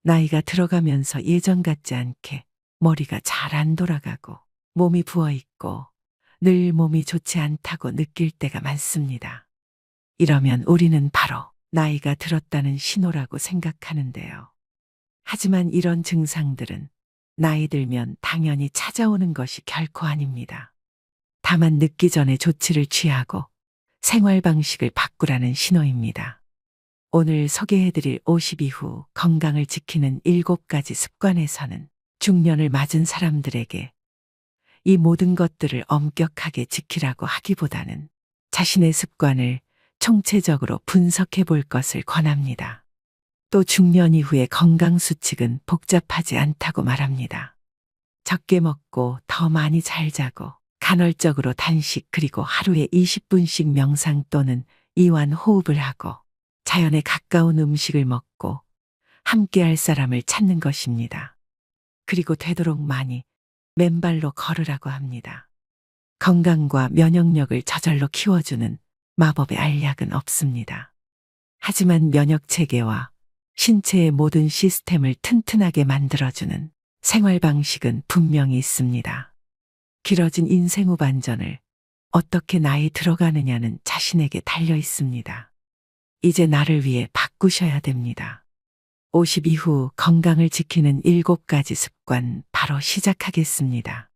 나이가 들어가면서 예전 같지 않게 머리가 잘 안 돌아가고 몸이 부어 있고 늘 몸이 좋지 않다고 느낄 때가 많습니다. 이러면 우리는 바로 나이가 들었다는 신호라고 생각하는데요. 하지만 이런 증상들은 나이 들면 당연히 찾아오는 것이 결코 아닙니다. 다만 늦기 전에 조치를 취하고 생활 방식을 바꾸라는 신호입니다. 오늘 소개해드릴 50 이후 건강을 지키는 7가지 습관에서는 중년을 맞은 사람들에게 이 모든 것들을 엄격하게 지키라고 하기보다는 자신의 습관을 총체적으로 분석해 볼 것을 권합니다. 또 중년 이후의 건강 수칙은 복잡하지 않다고 말합니다. 적게 먹고 더 많이 잘 자고 간헐적으로 단식 그리고 하루에 20분씩 명상 또는 이완 호흡을 하고 자연에 가까운 음식을 먹고 함께할 사람을 찾는 것입니다. 그리고 되도록 많이 맨발로 걸으라고 합니다. 건강과 면역력을 저절로 키워주는 마법의 알약은 없습니다. 하지만 면역 체계와 신체의 모든 시스템을 튼튼하게 만들어주는 생활 방식은 분명히 있습니다. 길어진 인생 후 반전을 어떻게 나이 들어가느냐는 자신에게 달려 있습니다. 이제 나를 위해 바꾸셔야 됩니다. 50 이후 건강을 지키는 7가지 습관 바로 시작하겠습니다.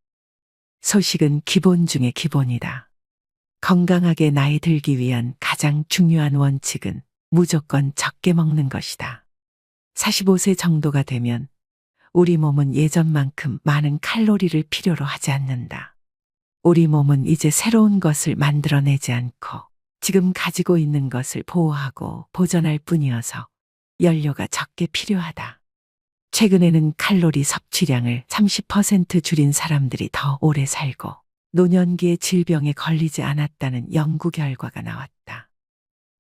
소식은 기본 중의 기본이다. 건강하게 나이 들기 위한 가장 중요한 원칙은 무조건 적게 먹는 것이다. 45세 정도가 되면 우리 몸은 예전만큼 많은 칼로리를 필요로 하지 않는다. 우리 몸은 이제 새로운 것을 만들어내지 않고 지금 가지고 있는 것을 보호하고 보존할 뿐이어서 연료가 적게 필요하다. 최근에는 칼로리 섭취량을 30% 줄인 사람들이 더 오래 살고 노년기에 질병에 걸리지 않았다는 연구 결과가 나왔다.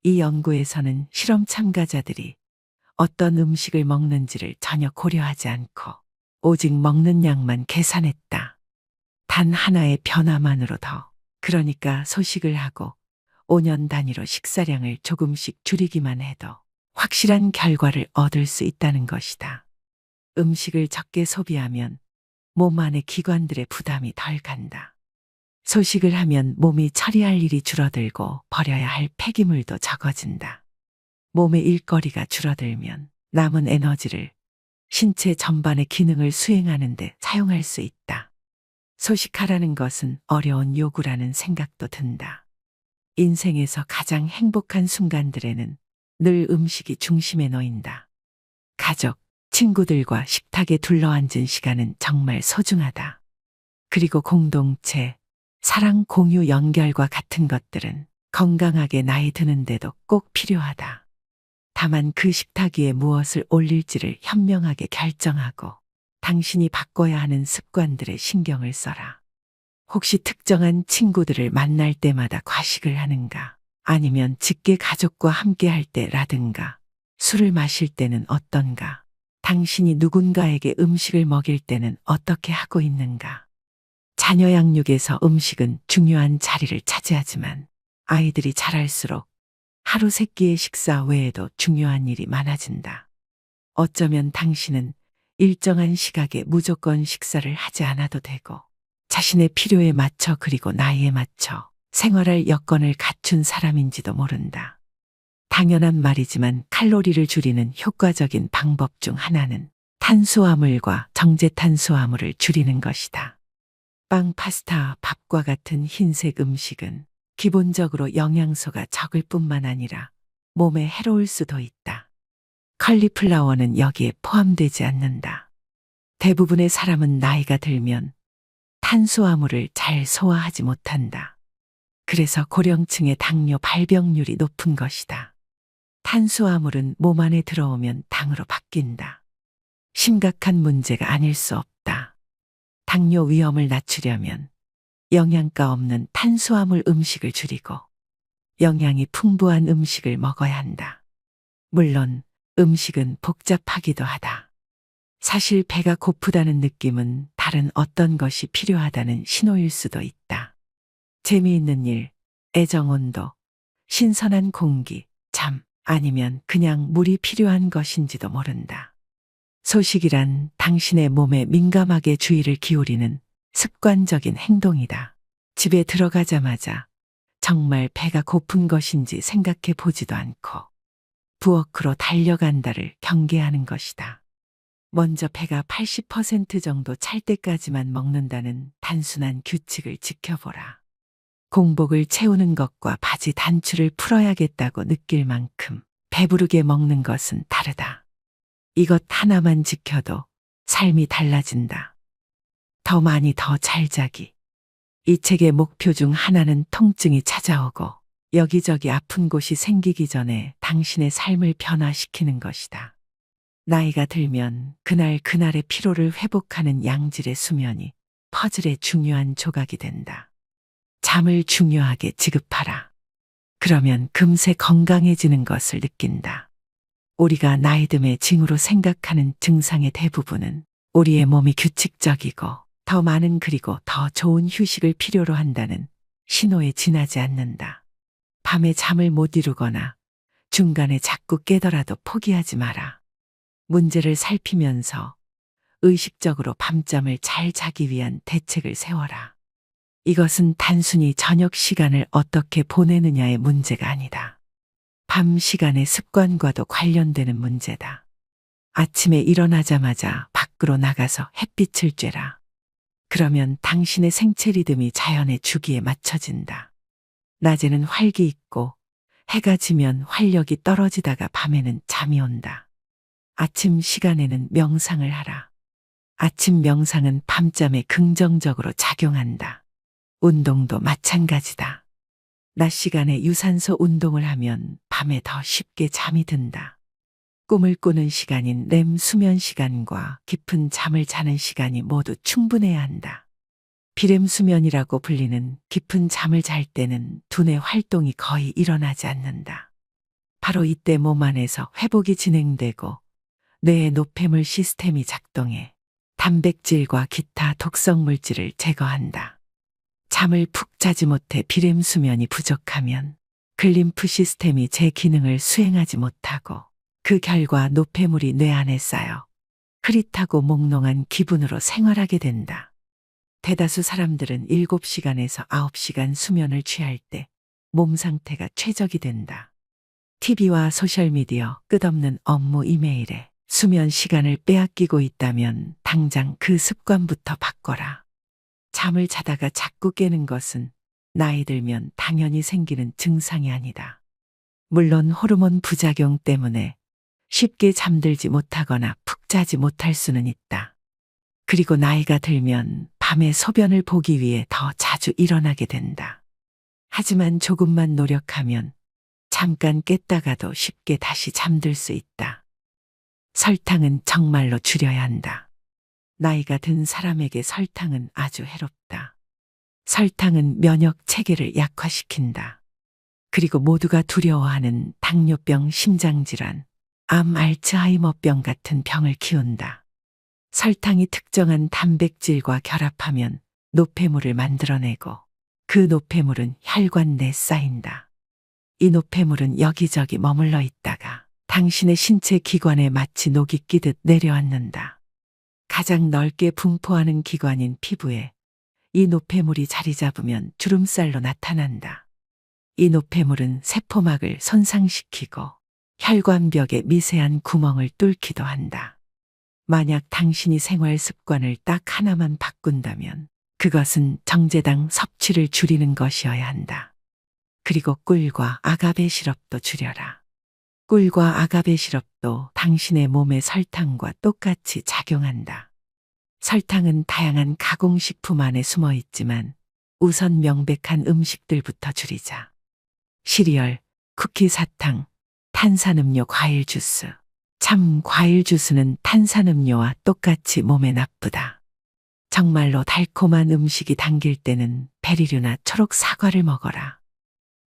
이 연구에서는 실험 참가자들이 어떤 음식을 먹는지를 전혀 고려하지 않고 오직 먹는 양만 계산했다. 단 하나의 변화만으로도 그러니까 소식을 하고 5년 단위로 식사량을 조금씩 줄이기만 해도 확실한 결과를 얻을 수 있다는 것이다. 음식을 적게 소비하면 몸 안의 기관들의 부담이 덜 간다. 소식을 하면 몸이 처리할 일이 줄어들고 버려야 할 폐기물도 적어진다. 몸의 일거리가 줄어들면 남은 에너지를 신체 전반의 기능을 수행하는 데 사용할 수 있다. 소식하라는 것은 어려운 요구라는 생각도 든다. 인생에서 가장 행복한 순간들에는 늘 음식이 중심에 놓인다. 가족, 친구들과 식탁에 둘러앉은 시간은 정말 소중하다. 그리고 공동체, 사랑, 공유, 연결과 같은 것들은 건강하게 나이 드는데도 꼭 필요하다. 다만 그 식탁 위에 무엇을 올릴지를 현명하게 결정하고 당신이 바꿔야 하는 습관들에 신경을 써라. 혹시 특정한 친구들을 만날 때마다 과식을 하는가? 아니면 직계 가족과 함께 할 때라든가 술을 마실 때는 어떤가? 당신이 누군가에게 음식을 먹일 때는 어떻게 하고 있는가? 자녀 양육에서 음식은 중요한 자리를 차지하지만 아이들이 자랄수록 하루 3끼의 식사 외에도 중요한 일이 많아진다. 어쩌면 당신은 일정한 시각에 무조건 식사를 하지 않아도 되고 자신의 필요에 맞춰 그리고 나이에 맞춰 생활할 여건을 갖춘 사람인지도 모른다. 당연한 말이지만 칼로리를 줄이는 효과적인 방법 중 하나는 탄수화물과 정제탄수화물을 줄이는 것이다. 빵, 파스타, 밥과 같은 흰색 음식은 기본적으로 영양소가 적을 뿐만 아니라 몸에 해로울 수도 있다. 컬리플라워는 여기에 포함되지 않는다. 대부분의 사람은 나이가 들면 탄수화물을 잘 소화하지 못한다. 그래서 고령층의 당뇨 발병률이 높은 것이다. 탄수화물은 몸 안에 들어오면 당으로 바뀐다. 심각한 문제가 아닐 수 없다. 당뇨 위험을 낮추려면 영양가 없는 탄수화물 음식을 줄이고 영양이 풍부한 음식을 먹어야 한다. 물론 음식은 복잡하기도 하다. 사실 배가 고프다는 느낌은 다른 어떤 것이 필요하다는 신호일 수도 있다. 재미있는 일, 애정, 온도, 신선한 공기, 잠, 아니면 그냥 물이 필요한 것인지도 모른다. 소식이란 당신의 몸에 민감하게 주의를 기울이는 습관적인 행동이다. 집에 들어가자마자 정말 배가 고픈 것인지 생각해 보지도 않고 부엌으로 달려간다를 경계하는 것이다. 먼저 배가 80% 정도 찰 때까지만 먹는다는 단순한 규칙을 지켜보라. 공복을 채우는 것과 바지 단추를 풀어야겠다고 느낄 만큼 배부르게 먹는 것은 다르다. 이것 하나만 지켜도 삶이 달라진다. 더 많이 더 잘 자기. 이 책의 목표 중 하나는 통증이 찾아오고 여기저기 아픈 곳이 생기기 전에 당신의 삶을 변화시키는 것이다. 나이가 들면 그날의 피로를 회복하는 양질의 수면이 퍼즐의 중요한 조각이 된다. 잠을 중요하게 지급하라. 그러면 금세 건강해지는 것을 느낀다. 우리가 나이듦의 징후로 생각하는 증상의 대부분은 우리의 몸이 규칙적이고 더 많은 그리고 더 좋은 휴식을 필요로 한다는 신호에 지나지 않는다. 밤에 잠을 못 이루거나 중간에 자꾸 깨더라도 포기하지 마라. 문제를 살피면서 의식적으로 밤잠을 잘 자기 위한 대책을 세워라. 이것은 단순히 저녁 시간을 어떻게 보내느냐의 문제가 아니다. 밤 시간의 습관과도 관련되는 문제다. 아침에 일어나자마자 밖으로 나가서 햇빛을 쬐라. 그러면 당신의 생체 리듬이 자연의 주기에 맞춰진다. 낮에는 활기 있고 해가 지면 활력이 떨어지다가 밤에는 잠이 온다. 아침 시간에는 명상을 하라. 아침 명상은 밤잠에 긍정적으로 작용한다. 운동도 마찬가지다. 낮 시간에 유산소 운동을 하면 밤에 더 쉽게 잠이 든다. 꿈을 꾸는 시간인 렘 수면 시간과 깊은 잠을 자는 시간이 모두 충분해야 한다. 비렘 수면이라고 불리는 깊은 잠을 잘 때는 두뇌 활동이 거의 일어나지 않는다. 바로 이때 몸 안에서 회복이 진행되고 뇌의 노폐물 시스템이 작동해 단백질과 기타 독성 물질을 제거한다. 잠을 푹 자지 못해 비렘 수면이 부족하면 글림프 시스템이 제 기능을 수행하지 못하고 그 결과 노폐물이 뇌 안에 쌓여 흐릿하고 몽롱한 기분으로 생활하게 된다. 대다수 사람들은 7시간에서 9시간 수면을 취할 때 몸 상태가 최적이 된다. TV와 소셜미디어, 끝없는 업무 이메일에 수면 시간을 빼앗기고 있다면 당장 그 습관부터 바꿔라. 잠을 자다가 자꾸 깨는 것은 나이 들면 당연히 생기는 증상이 아니다. 물론 호르몬 부작용 때문에 쉽게 잠들지 못하거나 푹 자지 못할 수는 있다. 그리고 나이가 들면 밤에 소변을 보기 위해 더 자주 일어나게 된다. 하지만 조금만 노력하면 잠깐 깼다가도 쉽게 다시 잠들 수 있다. 설탕은 정말로 줄여야 한다. 나이가 든 사람에게 설탕은 아주 해롭다. 설탕은 면역 체계를 약화시킨다. 그리고 모두가 두려워하는 당뇨병, 심장질환, 암, 알츠하이머병 같은 병을 키운다. 설탕이 특정한 단백질과 결합하면 노폐물을 만들어내고 그 노폐물은 혈관 내에 쌓인다. 이 노폐물은 여기저기 머물러 있다가 당신의 신체 기관에 마치 녹이 끼듯 내려앉는다. 가장 넓게 분포하는 기관인 피부에 이 노폐물이 자리 잡으면 주름살로 나타난다. 이 노폐물은 세포막을 손상시키고 혈관벽에 미세한 구멍을 뚫기도 한다. 만약 당신이 생활 습관을 딱 하나만 바꾼다면 그것은 정제당 섭취를 줄이는 것이어야 한다. 그리고 꿀과 아가베 시럽도 줄여라. 꿀과 아가베 시럽도 당신의 몸의 설탕과 똑같이 작용한다. 설탕은 다양한 가공식품 안에 숨어 있지만 우선 명백한 음식들부터 줄이자. 시리얼, 쿠키, 사탕, 탄산음료, 과일 주스. 참, 과일 주스는 탄산음료와 똑같이 몸에 나쁘다. 정말로 달콤한 음식이 당길 때는 베리류나 초록 사과를 먹어라.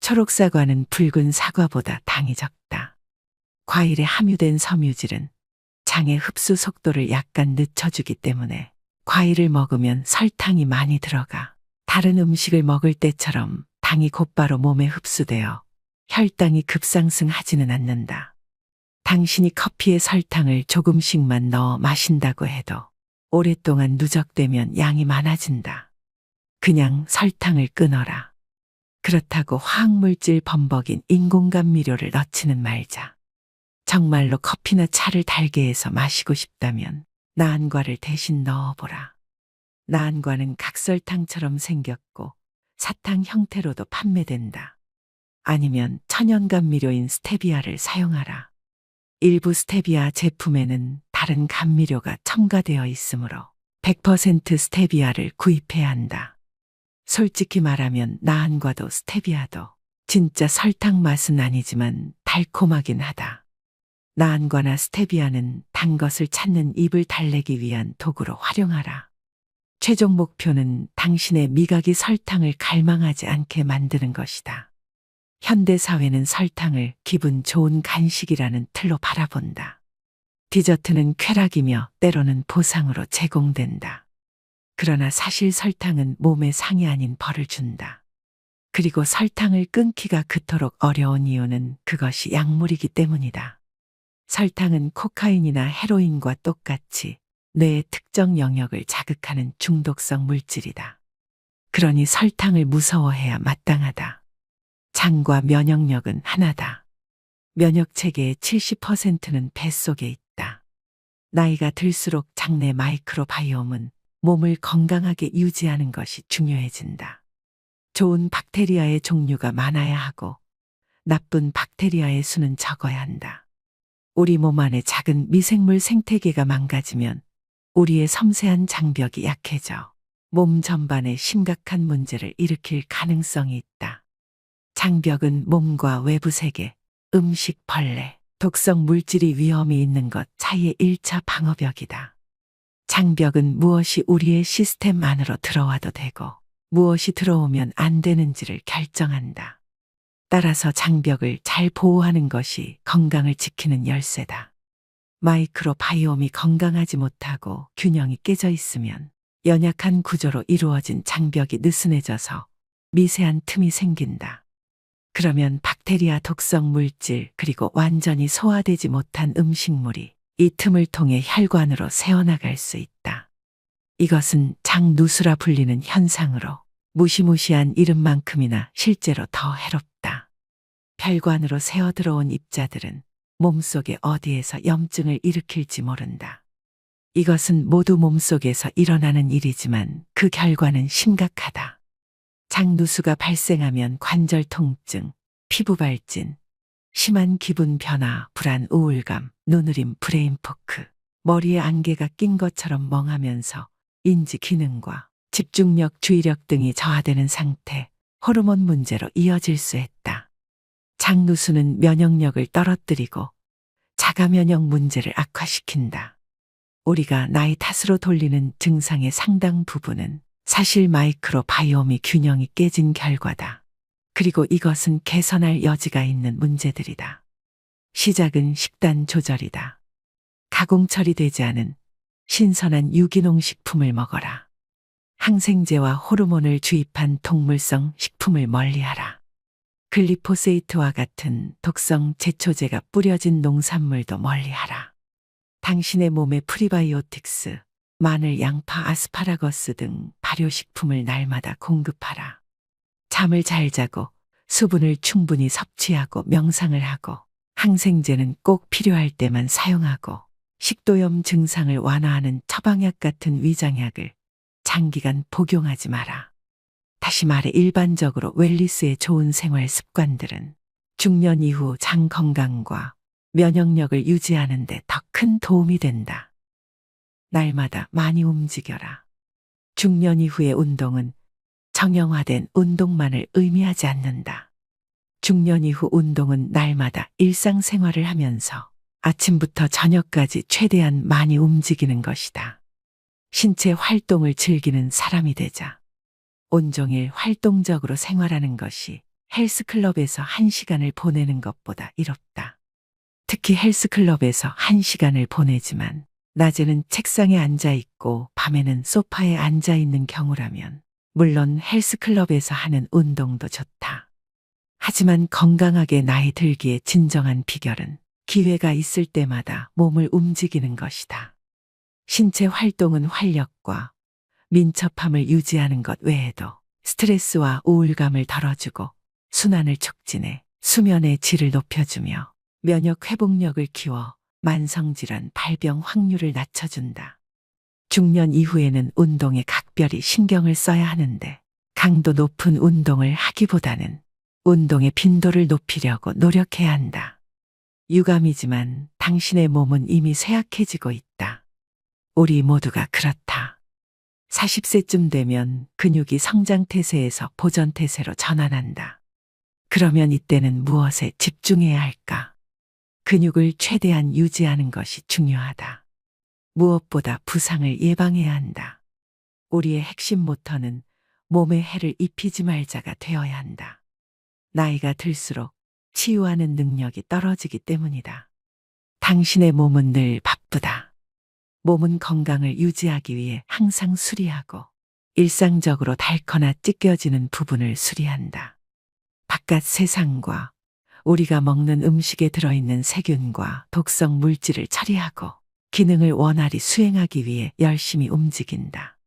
초록 사과는 붉은 사과보다 당이 적다. 과일에 함유된 섬유질은 장의 흡수 속도를 약간 늦춰주기 때문에 과일을 먹으면 설탕이 많이 들어가 다른 음식을 먹을 때처럼 당이 곧바로 몸에 흡수되어 혈당이 급상승하지는 않는다. 당신이 커피에 설탕을 조금씩만 넣어 마신다고 해도 오랫동안 누적되면 양이 많아진다. 그냥 설탕을 끊어라. 그렇다고 화학물질 범벅인 인공감미료를 넣지는 말자. 정말로 커피나 차를 달게 해서 마시고 싶다면 나안과를 대신 넣어보라. 나안과는 각설탕처럼 생겼고 사탕 형태로도 판매된다. 아니면 천연감미료인 스테비아를 사용하라. 일부 스테비아 제품에는 다른 감미료가 첨가되어 있으므로 100% 스테비아를 구입해야 한다. 솔직히 말하면 나안과도 스테비아도 진짜 설탕 맛은 아니지만 달콤하긴 하다. 나안과나 스테비아는 단 것을 찾는 입을 달래기 위한 도구로 활용하라. 최종 목표는 당신의 미각이 설탕을 갈망하지 않게 만드는 것이다. 현대 사회는 설탕을 기분 좋은 간식이라는 틀로 바라본다. 디저트는 쾌락이며 때로는 보상으로 제공된다. 그러나 사실 설탕은 몸에 상이 아닌 벌을 준다. 그리고 설탕을 끊기가 그토록 어려운 이유는 그것이 약물이기 때문이다. 설탕은 코카인이나 헤로인과 똑같이 뇌의 특정 영역을 자극하는 중독성 물질이다. 그러니 설탕을 무서워해야 마땅하다. 장과 면역력은 하나다. 면역 체계의 70%는 뱃속에 있다. 나이가 들수록 장내 마이크로바이옴은 몸을 건강하게 유지하는 것이 중요해진다. 좋은 박테리아의 종류가 많아야 하고 나쁜 박테리아의 수는 적어야 한다. 우리 몸 안의 작은 미생물 생태계가 망가지면 우리의 섬세한 장벽이 약해져 몸 전반에 심각한 문제를 일으킬 가능성이 있다. 장벽은 몸과 외부 세계, 음식, 벌레, 독성 물질이 위험이 있는 것 사이의 1차 방어벽이다. 장벽은 무엇이 우리의 시스템 안으로 들어와도 되고 무엇이 들어오면 안 되는지를 결정한다. 따라서 장벽을 잘 보호하는 것이 건강을 지키는 열쇠다. 마이크로바이옴이 건강하지 못하고 균형이 깨져 있으면 연약한 구조로 이루어진 장벽이 느슨해져서 미세한 틈이 생긴다. 그러면 박테리아 독성 물질 그리고 완전히 소화되지 못한 음식물이 이 틈을 통해 혈관으로 새어나갈 수 있다. 이것은 장누수라 불리는 현상으로 무시무시한 이름만큼이나 실제로 더 해롭다. 혈관으로 새어 들어온 입자들은 몸속에 어디에서 염증을 일으킬지 모른다. 이것은 모두 몸속에서 일어나는 일이지만 그 결과는 심각하다. 장누수가 발생하면 관절 통증, 피부 발진, 심한 기분 변화, 불안, 우울감, 눈으림, 브레인포크, 머리에 안개가 낀 것처럼 멍하면서 인지 기능과 집중력, 주의력 등이 저하되는 상태, 호르몬 문제로 이어질 수 있다. 장누수는 면역력을 떨어뜨리고 자가 면역 문제를 악화시킨다. 우리가 나이 탓으로 돌리는 증상의 상당 부분은 사실 마이크로바이옴이 균형이 깨진 결과다. 그리고 이것은 개선할 여지가 있는 문제들이다. 시작은 식단 조절이다. 가공 처리되지 않은 신선한 유기농 식품을 먹어라. 항생제와 호르몬을 주입한 동물성 식품을 멀리하라. 글리포세이트와 같은 독성 제초제가 뿌려진 농산물도 멀리하라. 당신의 몸에 프리바이오틱스, 마늘, 양파, 아스파라거스 등 발효식품을 날마다 공급하라. 잠을 잘 자고 수분을 충분히 섭취하고 명상을 하고 항생제는 꼭 필요할 때만 사용하고 식도염 증상을 완화하는 처방약 같은 위장약을 장기간 복용하지 마라. 다시 말해 일반적으로 웰니스의 좋은 생활 습관들은 중년 이후 장 건강과 면역력을 유지하는 데 더 큰 도움이 된다. 날마다 많이 움직여라. 중년 이후의 운동은 정형화된 운동만을 의미하지 않는다. 중년 이후 운동은 날마다 일상생활을 하면서 아침부터 저녁까지 최대한 많이 움직이는 것이다. 신체 활동을 즐기는 사람이 되자. 온종일 활동적으로 생활하는 것이 헬스클럽에서 1시간을 보내는 것보다 이롭다. 특히 헬스클럽에서 1시간을 보내지만 낮에는 책상에 앉아 있고 밤에는 소파에 앉아 있는 경우라면 물론 헬스클럽에서 하는 운동도 좋다. 하지만 건강하게 나이 들기의 진정한 비결은 기회가 있을 때마다 몸을 움직이는 것이다. 신체 활동은 활력과 민첩함을 유지하는 것 외에도 스트레스와 우울감을 덜어주고 순환을 촉진해 수면의 질을 높여주며 면역 회복력을 키워 만성질환 발병 확률을 낮춰준다. 중년 이후에는 운동에 각별히 신경을 써야 하는데 강도 높은 운동을 하기보다는 운동의 빈도를 높이려고 노력해야 한다. 유감이지만 당신의 몸은 이미 쇠약해지고 있다. 우리 모두가 그렇다. 40세쯤 되면 근육이 성장태세에서 보전태세로 전환한다. 그러면 이때는 무엇에 집중해야 할까? 근육을 최대한 유지하는 것이 중요하다. 무엇보다 부상을 예방해야 한다. 우리의 핵심 모터는 몸에 해를 입히지 말자가 되어야 한다. 나이가 들수록 치유하는 능력이 떨어지기 때문이다. 당신의 몸은 늘 바쁘다. 몸은 건강을 유지하기 위해 항상 수리하고 일상적으로 닳거나 찢겨지는 부분을 수리한다. 바깥 세상과 우리가 먹는 음식에 들어있는 세균과 독성 물질을 처리하고 기능을 원활히 수행하기 위해 열심히 움직인다.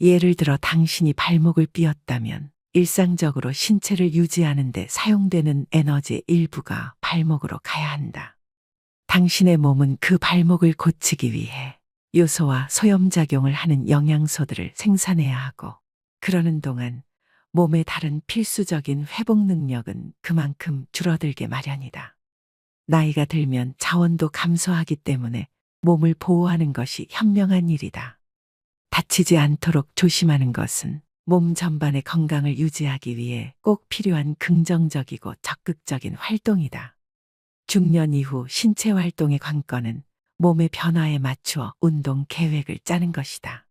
예를 들어 당신이 발목을 삐었다면 일상적으로 신체를 유지하는 데 사용되는 에너지의 일부가 발목으로 가야 한다. 당신의 몸은 그 발목을 고치기 위해 요소와 소염작용을 하는 영양소들을 생산해야 하고 그러는 동안 몸의 다른 필수적인 회복 능력은 그만큼 줄어들게 마련이다. 나이가 들면 자원도 감소하기 때문에 몸을 보호하는 것이 현명한 일이다. 다치지 않도록 조심하는 것은 몸 전반의 건강을 유지하기 위해 꼭 필요한 긍정적이고 적극적인 활동이다. 중년 이후 신체 활동의 관건은 몸의 변화에 맞추어 운동 계획을 짜는 것이다.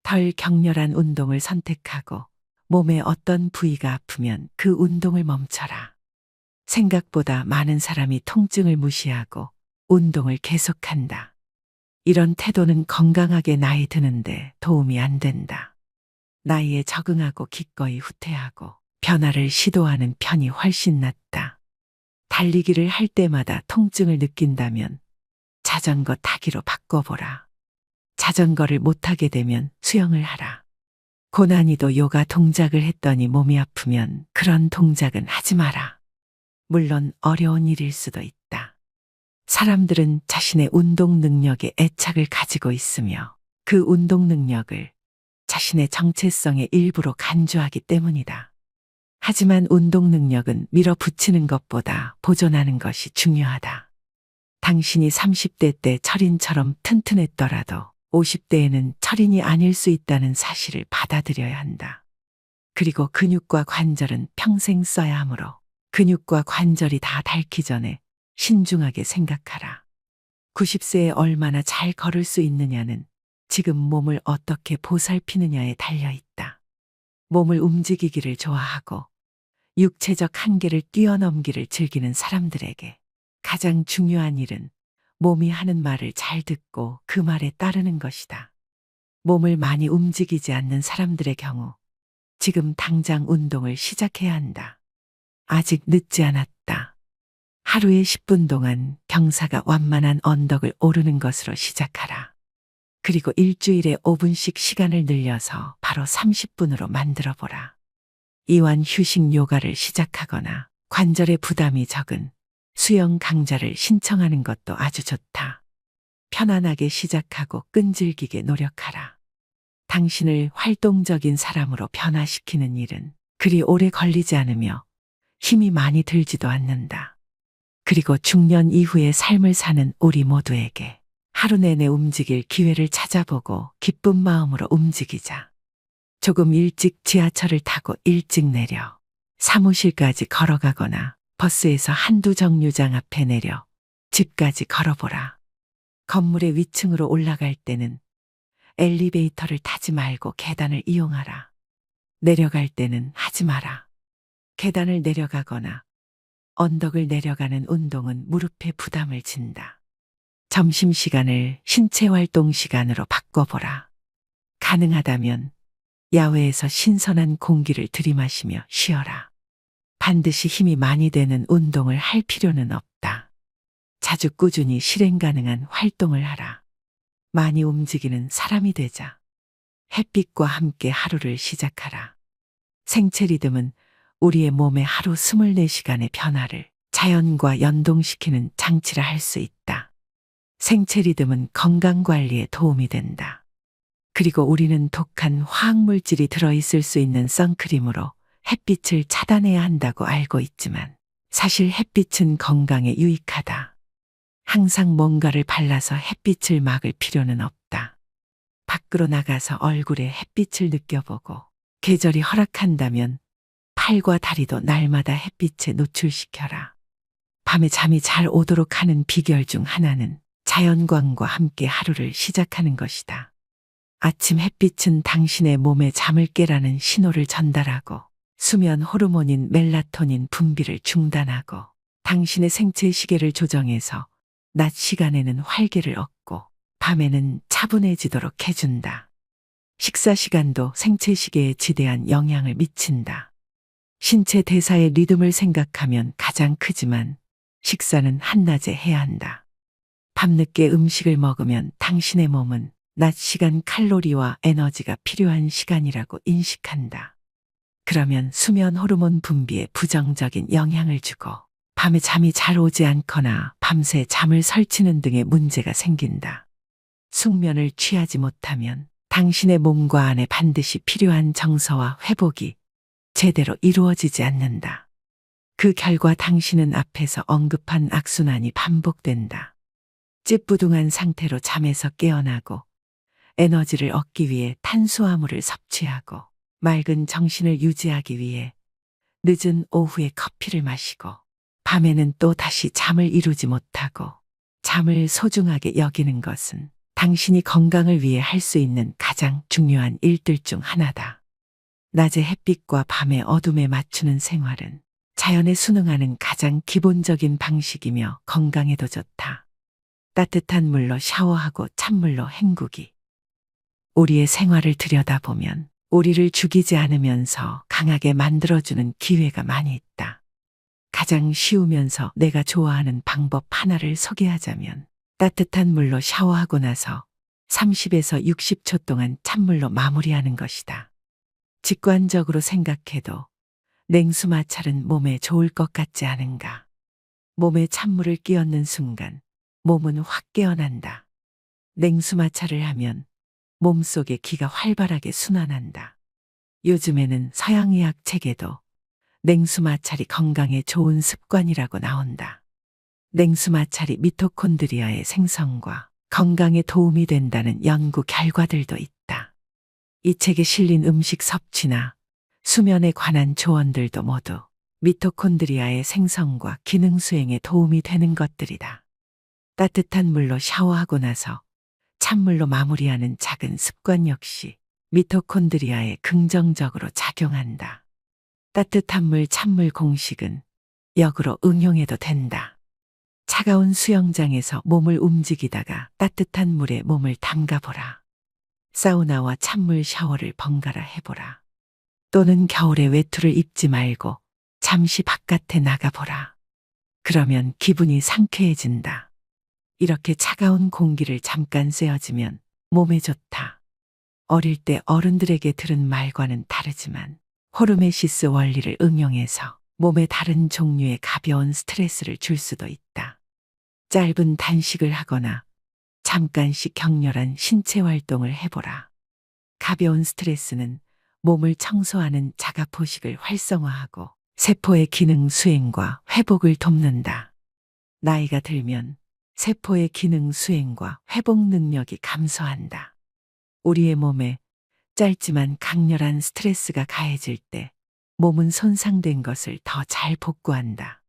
덜 격렬한 운동을 선택하고 몸의 어떤 부위가 아프면 그 운동을 멈춰라. 생각보다 많은 사람이 통증을 무시하고 운동을 계속한다. 이런 태도는 건강하게 나이 드는데 도움이 안 된다. 나이에 적응하고 기꺼이 후퇴하고 변화를 시도하는 편이 훨씬 낫다. 달리기를 할 때마다 통증을 느낀다면 자전거 타기로 바꿔보라. 자전거를 못 타게 되면 수영을 하라. 고난이도 요가 동작을 했더니 몸이 아프면 그런 동작은 하지 마라. 물론 어려운 일일 수도 있다. 사람들은 자신의 운동 능력에 애착을 가지고 있으며 그 운동 능력을 자신의 정체성의 일부로 간주하기 때문이다. 하지만 운동 능력은 밀어붙이는 것보다 보존하는 것이 중요하다. 당신이 30대 때 철인처럼 튼튼했더라도 50대에는 철인이 아닐 수 있다는 사실을 받아들여야 한다. 그리고 근육과 관절은 평생 써야 하므로 근육과 관절이 다 닳기 전에 신중하게 생각하라. 90세에 얼마나 잘 걸을 수 있느냐는 지금 몸을 어떻게 보살피느냐에 달려있다. 몸을 움직이기를 좋아하고 육체적 한계를 뛰어넘기를 즐기는 사람들에게 가장 중요한 일은 몸이 하는 말을 잘 듣고 그 말에 따르는 것이다. 몸을 많이 움직이지 않는 사람들의 경우 지금 당장 운동을 시작해야 한다. 아직 늦지 않았다. 하루에 10분 동안 경사가 완만한 언덕을 오르는 것으로 시작하라. 그리고 일주일에 5분씩 시간을 늘려서 바로 30분으로 만들어 보라. 이완 휴식 요가를 시작하거나 관절의 부담이 적은 수영 강좌를 신청하는 것도 아주 좋다. 편안하게 시작하고 끈질기게 노력하라. 당신을 활동적인 사람으로 변화시키는 일은 그리 오래 걸리지 않으며 힘이 많이 들지도 않는다. 그리고 중년 이후의 삶을 사는 우리 모두에게 하루 내내 움직일 기회를 찾아보고 기쁜 마음으로 움직이자. 조금 일찍 지하철을 타고 일찍 내려 사무실까지 걸어가거나 버스에서 한두 정류장 앞에 내려 집까지 걸어보라. 건물의 위층으로 올라갈 때는 엘리베이터를 타지 말고 계단을 이용하라. 내려갈 때는 하지 마라. 계단을 내려가거나 언덕을 내려가는 운동은 무릎에 부담을 진다. 점심시간을 신체활동 시간으로 바꿔보라. 가능하다면 야외에서 신선한 공기를 들이마시며 쉬어라. 반드시 힘이 많이 되는 운동을 할 필요는 없다. 자주 꾸준히 실행 가능한 활동을 하라. 많이 움직이는 사람이 되자. 햇빛과 함께 하루를 시작하라. 생체 리듬은 우리의 몸의 하루 24시간의 변화를 자연과 연동시키는 장치라 할 수 있다. 생체 리듬은 건강 관리에 도움이 된다. 그리고 우리는 독한 화학물질이 들어있을 수 있는 선크림으로 햇빛을 차단해야 한다고 알고 있지만 사실 햇빛은 건강에 유익하다. 항상 뭔가를 발라서 햇빛을 막을 필요는 없다. 밖으로 나가서 얼굴에 햇빛을 느껴보고 계절이 허락한다면 팔과 다리도 날마다 햇빛에 노출시켜라. 밤에 잠이 잘 오도록 하는 비결 중 하나는 자연광과 함께 하루를 시작하는 것이다. 아침 햇빛은 당신의 몸에 잠을 깨라는 신호를 전달하고 수면 호르몬인 멜라토닌 분비를 중단하고 당신의 생체 시계를 조정해서 낮 시간에는 활기를 얻고 밤에는 차분해지도록 해준다. 식사 시간도 생체 시계에 지대한 영향을 미친다. 신체 대사의 리듬을 생각하면 가장 크지만 식사는 한낮에 해야 한다. 밤늦게 음식을 먹으면 당신의 몸은 낮 시간 칼로리와 에너지가 필요한 시간이라고 인식한다. 그러면 수면 호르몬 분비에 부정적인 영향을 주고 밤에 잠이 잘 오지 않거나 밤새 잠을 설치는 등의 문제가 생긴다. 숙면을 취하지 못하면 당신의 몸과 안에 반드시 필요한 정서와 회복이 제대로 이루어지지 않는다. 그 결과 당신은 앞에서 언급한 악순환이 반복된다. 찌뿌둥한 상태로 잠에서 깨어나고 에너지를 얻기 위해 탄수화물을 섭취하고 맑은 정신을 유지하기 위해 늦은 오후에 커피를 마시고 밤에는 또 다시 잠을 이루지 못하고 잠을 소중하게 여기는 것은 당신이 건강을 위해 할 수 있는 가장 중요한 일들 중 하나다. 낮의 햇빛과 밤의 어둠에 맞추는 생활은 자연에 순응하는 가장 기본적인 방식이며 건강에도 좋다. 따뜻한 물로 샤워하고 찬물로 헹구기. 우리의 생활을 들여다보면 우리를 죽이지 않으면서 강하게 만들어주는 기회가 많이 있다. 가장 쉬우면서 내가 좋아하는 방법 하나를 소개하자면 따뜻한 물로 샤워하고 나서 30에서 60초 동안 찬물로 마무리하는 것이다. 직관적으로 생각해도 냉수 마찰은 몸에 좋을 것 같지 않은가? 몸에 찬물을 끼얹는 순간 몸은 확 깨어난다. 냉수 마찰을 하면 몸속의 기가 활발하게 순환한다. 요즘에는 서양의학 책에도 냉수 마찰이 건강에 좋은 습관이라고 나온다. 냉수 마찰이 미토콘드리아의 생성과 건강에 도움이 된다는 연구 결과들도 있다. 이 책에 실린 음식 섭취나 수면에 관한 조언들도 모두 미토콘드리아의 생성과 기능 수행에 도움이 되는 것들이다. 따뜻한 물로 샤워하고 나서 찬물로 마무리하는 작은 습관 역시 미토콘드리아에 긍정적으로 작용한다. 따뜻한 물 찬물 공식은 역으로 응용해도 된다. 차가운 수영장에서 몸을 움직이다가 따뜻한 물에 몸을 담가보라. 사우나와 찬물 샤워를 번갈아 해보라. 또는 겨울에 외투를 입지 말고 잠시 바깥에 나가보라. 그러면 기분이 상쾌해진다. 이렇게 차가운 공기를 잠깐 쐬어주면 몸에 좋다. 어릴 때 어른들에게 들은 말과는 다르지만 호르메시스 원리를 응용해서 몸에 다른 종류의 가벼운 스트레스를 줄 수도 있다. 짧은 단식을 하거나 잠깐씩 격렬한 신체 활동을 해보라. 가벼운 스트레스는 몸을 청소하는 자가포식을 활성화하고 세포의 기능 수행과 회복을 돕는다. 나이가 들면 세포의 기능 수행과 회복 능력이 감소한다. 우리의 몸에 짧지만 강렬한 스트레스가 가해질 때 몸은 손상된 것을 더 잘 복구한다.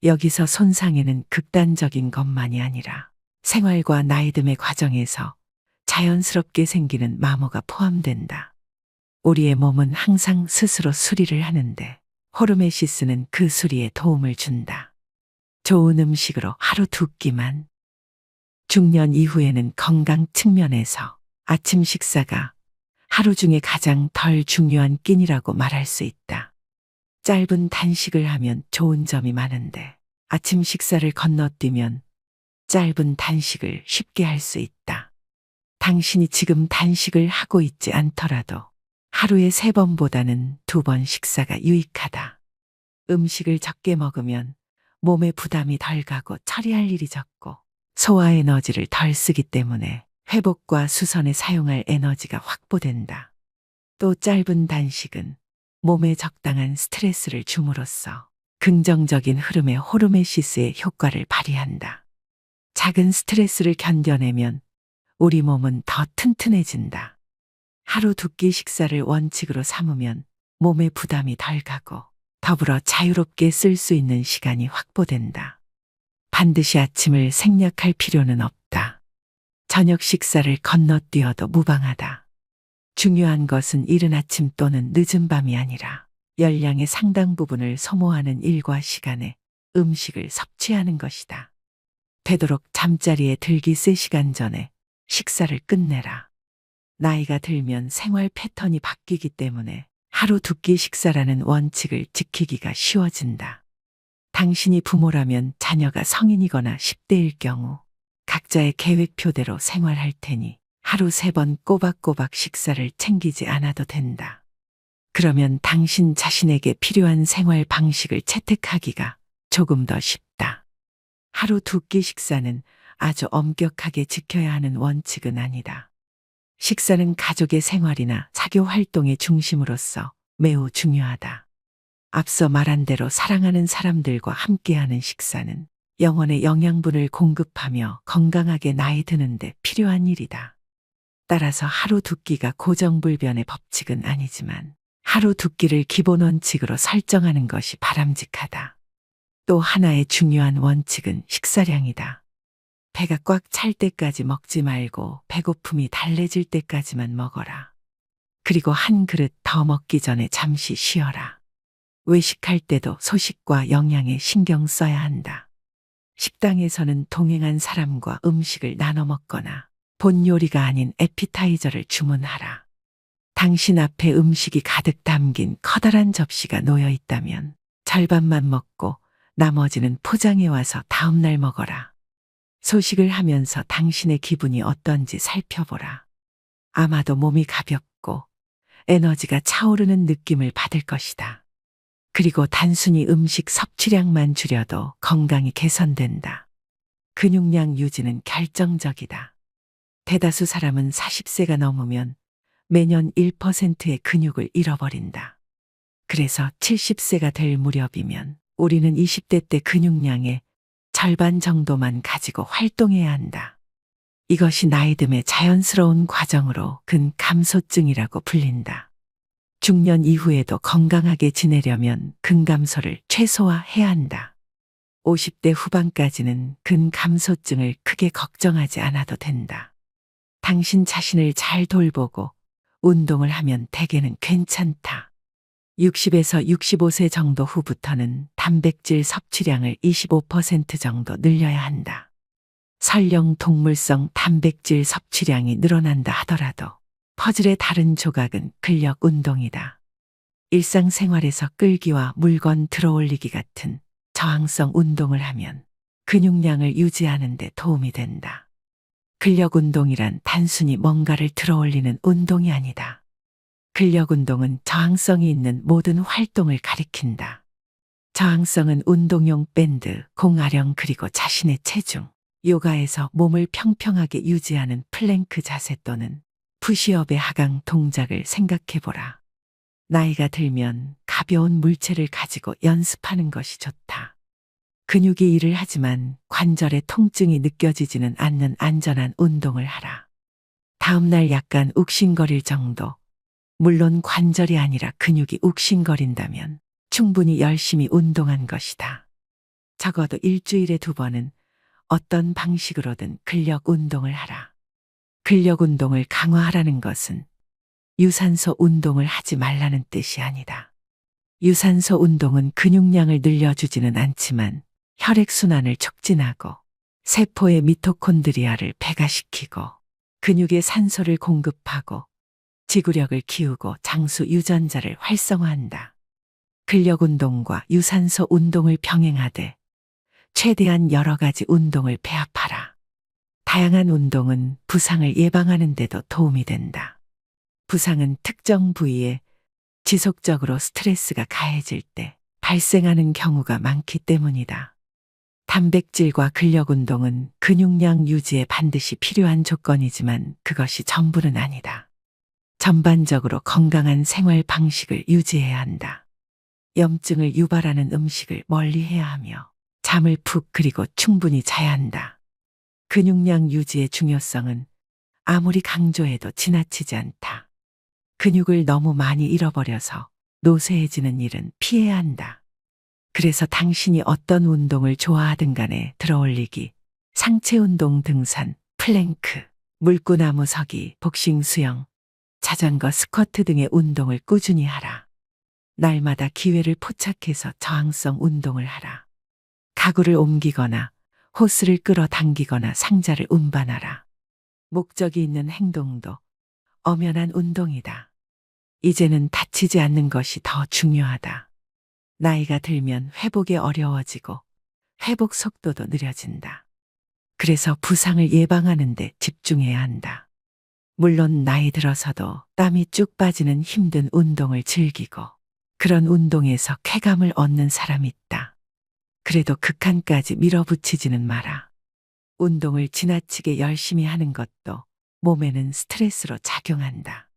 여기서 손상에는 극단적인 것만이 아니라 생활과 나이듦의 과정에서 자연스럽게 생기는 마모가 포함된다. 우리의 몸은 항상 스스로 수리를 하는데 호르메시스는 그 수리에 도움을 준다. 좋은 음식으로 하루 2끼만. 중년 이후에는 건강 측면에서 아침 식사가 하루 중에 가장 덜 중요한 끼니라고 말할 수 있다. 짧은 단식을 하면 좋은 점이 많은데 아침 식사를 건너뛰면 짧은 단식을 쉽게 할 수 있다. 당신이 지금 단식을 하고 있지 않더라도 하루에 3번보다는 2번 식사가 유익하다. 음식을 적게 먹으면 몸에 부담이 덜 가고 처리할 일이 적고 소화 에너지를 덜 쓰기 때문에 회복과 수선에 사용할 에너지가 확보된다. 또 짧은 단식은 몸에 적당한 스트레스를 줌으로써 긍정적인 흐름의 호르메시스의 효과를 발휘한다. 작은 스트레스를 견뎌내면 우리 몸은 더 튼튼해진다. 하루 2끼 식사를 원칙으로 삼으면 몸에 부담이 덜 가고 더불어 자유롭게 쓸 수 있는 시간이 확보된다. 반드시 아침을 생략할 필요는 없다. 저녁 식사를 건너뛰어도 무방하다. 중요한 것은 이른 아침 또는 늦은 밤이 아니라 열량의 상당 부분을 소모하는 일과 시간에 음식을 섭취하는 것이다. 되도록 잠자리에 들기 3시간 전에 식사를 끝내라. 나이가 들면 생활 패턴이 바뀌기 때문에 하루 2끼 식사라는 원칙을 지키기가 쉬워진다. 당신이 부모라면 자녀가 성인이거나 10대일 경우 각자의 계획표대로 생활할 테니 하루 3번 꼬박꼬박 식사를 챙기지 않아도 된다. 그러면 당신 자신에게 필요한 생활 방식을 채택하기가 조금 더 쉽다. 하루 2끼 식사는 아주 엄격하게 지켜야 하는 원칙은 아니다. 식사는 가족의 생활이나 사교 활동의 중심으로서 매우 중요하다. 앞서 말한 대로 사랑하는 사람들과 함께하는 식사는 영혼의 영양분을 공급하며 건강하게 나이 드는데 필요한 일이다. 따라서 하루 2끼가 고정불변의 법칙은 아니지만 하루 2끼를 기본 원칙으로 설정하는 것이 바람직하다. 또 하나의 중요한 원칙은 식사량이다. 배가 꽉 찰 때까지 먹지 말고 배고픔이 달래질 때까지만 먹어라. 그리고 한 그릇 더 먹기 전에 잠시 쉬어라. 외식할 때도 소식과 영양에 신경 써야 한다. 식당에서는 동행한 사람과 음식을 나눠 먹거나 본 요리가 아닌 에피타이저를 주문하라. 당신 앞에 음식이 가득 담긴 커다란 접시가 놓여 있다면 절반만 먹고 나머지는 포장해 와서 다음날 먹어라. 소식을 하면서 당신의 기분이 어떤지 살펴보라. 아마도 몸이 가볍고 에너지가 차오르는 느낌을 받을 것이다. 그리고 단순히 음식 섭취량만 줄여도 건강이 개선된다. 근육량 유지는 결정적이다. 대다수 사람은 40세가 넘으면 매년 1%의 근육을 잃어버린다. 그래서 70세가 될 무렵이면 우리는 20대 때 근육량의 절반 정도만 가지고 활동해야 한다. 이것이 나이듦의 자연스러운 과정으로 근감소증이라고 불린다. 중년 이후에도 건강하게 지내려면 근감소를 최소화해야 한다. 50대 후반까지는 근감소증을 크게 걱정하지 않아도 된다. 당신 자신을 잘 돌보고 운동을 하면 대개는 괜찮다. 60에서 65세 정도 후부터는 단백질 섭취량을 25% 정도 늘려야 한다. 설령 동물성 단백질 섭취량이 늘어난다 하더라도 퍼즐의 다른 조각은 근력 운동이다. 일상생활에서 끌기와 물건 들어올리기 같은 저항성 운동을 하면 근육량을 유지하는 데 도움이 된다. 근력 운동이란 단순히 뭔가를 들어올리는 운동이 아니다. 근력 운동은 저항성이 있는 모든 활동을 가리킨다. 저항성은 운동용 밴드, 공아령 그리고 자신의 체중, 요가에서 몸을 평평하게 유지하는 플랭크 자세 또는 푸시업의 하강 동작을 생각해보라. 나이가 들면 가벼운 물체를 가지고 연습하는 것이 좋다. 근육이 일을 하지만 관절의 통증이 느껴지지는 않는 안전한 운동을 하라. 다음날 약간 욱신거릴 정도, 물론 관절이 아니라 근육이 욱신거린다면 충분히 열심히 운동한 것이다. 적어도 일주일에 2번은 어떤 방식으로든 근력 운동을 하라. 근력 운동을 강화하라는 것은 유산소 운동을 하지 말라는 뜻이 아니다. 유산소 운동은 근육량을 늘려주지는 않지만 혈액순환을 촉진하고 세포의 미토콘드리아를 배가시키고 근육에 산소를 공급하고 지구력을 키우고 장수 유전자를 활성화한다. 근력 운동과 유산소 운동을 병행하되 최대한 여러 가지 운동을 배합하라. 다양한 운동은 부상을 예방하는 데도 도움이 된다. 부상은 특정 부위에 지속적으로 스트레스가 가해질 때 발생하는 경우가 많기 때문이다. 단백질과 근력 운동은 근육량 유지에 반드시 필요한 조건이지만 그것이 전부는 아니다. 전반적으로 건강한 생활 방식을 유지해야 한다. 염증을 유발하는 음식을 멀리해야 하며 잠을 푹 그리고 충분히 자야 한다. 근육량 유지의 중요성은 아무리 강조해도 지나치지 않다. 근육을 너무 많이 잃어버려서 노쇠해지는 일은 피해야 한다. 그래서 당신이 어떤 운동을 좋아하든 간에 들어올리기, 상체 운동, 등산, 플랭크, 물구나무 서기, 복싱, 수영, 자전거, 스쿼트 등의 운동을 꾸준히 하라. 날마다 기회를 포착해서 저항성 운동을 하라. 가구를 옮기거나 호스를 끌어당기거나 상자를 운반하라. 목적이 있는 행동도 엄연한 운동이다. 이제는 다치지 않는 것이 더 중요하다. 나이가 들면 회복이 어려워지고 회복 속도도 느려진다. 그래서 부상을 예방하는 데 집중해야 한다. 물론 나이 들어서도 땀이 쭉 빠지는 힘든 운동을 즐기고 그런 운동에서 쾌감을 얻는 사람이 있다. 그래도 극한까지 밀어붙이지는 마라. 운동을 지나치게 열심히 하는 것도 몸에는 스트레스로 작용한다.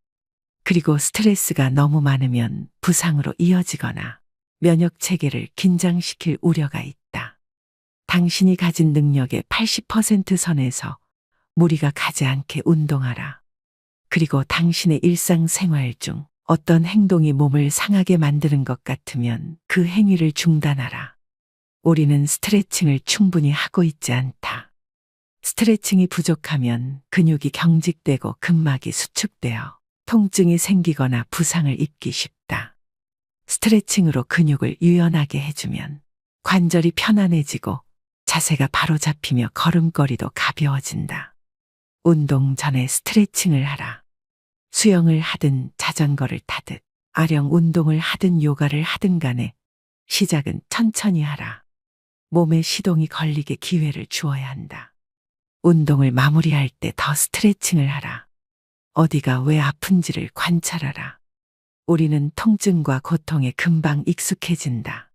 그리고 스트레스가 너무 많으면 부상으로 이어지거나 면역 체계를 긴장시킬 우려가 있다. 당신이 가진 능력의 80% 선에서 무리가 가지 않게 운동하라. 그리고 당신의 일상생활 중 어떤 행동이 몸을 상하게 만드는 것 같으면 그 행위를 중단하라. 우리는 스트레칭을 충분히 하고 있지 않다. 스트레칭이 부족하면 근육이 경직되고 근막이 수축되어 통증이 생기거나 부상을 입기 쉽다. 스트레칭으로 근육을 유연하게 해주면 관절이 편안해지고 자세가 바로 잡히며 걸음걸이도 가벼워진다. 운동 전에 스트레칭을 하라. 수영을 하든 자전거를 타듯 아령 운동을 하든 요가를 하든 간에 시작은 천천히 하라. 몸에 시동이 걸리게 기회를 주어야 한다. 운동을 마무리할 때 더 스트레칭을 하라. 어디가 왜 아픈지를 관찰하라. 우리는 통증과 고통에 금방 익숙해진다.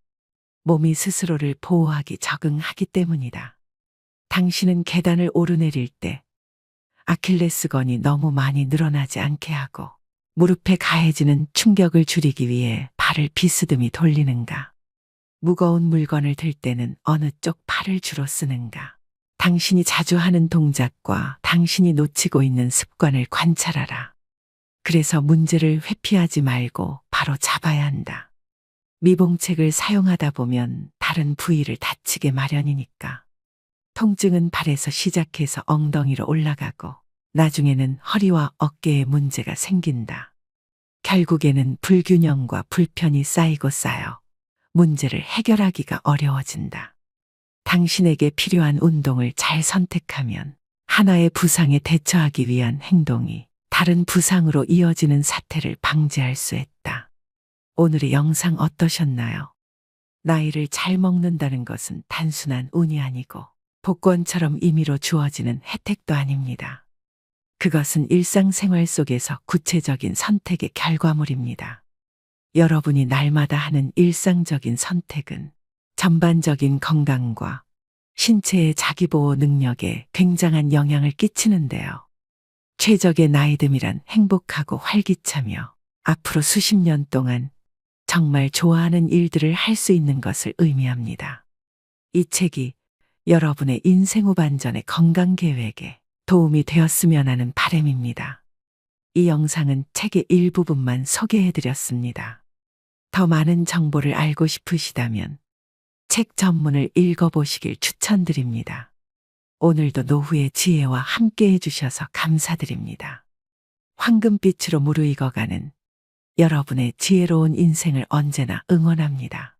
몸이 스스로를 보호하기 적응하기 때문이다. 당신은 계단을 오르내릴 때 아킬레스건이 너무 많이 늘어나지 않게 하고 무릎에 가해지는 충격을 줄이기 위해 발을 비스듬히 돌리는가? 무거운 물건을 들 때는 어느 쪽 팔을 주로 쓰는가? 당신이 자주 하는 동작과 당신이 놓치고 있는 습관을 관찰하라. 그래서 문제를 회피하지 말고 바로 잡아야 한다. 미봉책을 사용하다 보면 다른 부위를 다치게 마련이니까. 통증은 발에서 시작해서 엉덩이로 올라가고 나중에는 허리와 어깨에 문제가 생긴다. 결국에는 불균형과 불편이 쌓이고 쌓여 문제를 해결하기가 어려워진다. 당신에게 필요한 운동을 잘 선택하면 하나의 부상에 대처하기 위한 행동이 다른 부상으로 이어지는 사태를 방지할 수 있다. 오늘의 영상 어떠셨나요? 나이를 잘 먹는다는 것은 단순한 운이 아니고 복권처럼 임의로 주어지는 혜택도 아닙니다. 그것은 일상생활 속에서 구체적인 선택의 결과물입니다. 여러분이 날마다 하는 일상적인 선택은 전반적인 건강과 신체의 자기보호 능력에 굉장한 영향을 끼치는데요. 최적의 나이듦이란 행복하고 활기차며 앞으로 수십 년 동안 정말 좋아하는 일들을 할 수 있는 것을 의미합니다. 이 책이 여러분의 인생 후반전의 건강 계획에 도움이 되었으면 하는 바람입니다. 이 영상은 책의 일부분만 소개해드렸습니다. 더 많은 정보를 알고 싶으시다면 책 전문을 읽어보시길 추천드립니다. 오늘도 노후의 지혜와 함께 해주셔서 감사드립니다. 황금빛으로 무르익어가는 여러분의 지혜로운 인생을 언제나 응원합니다.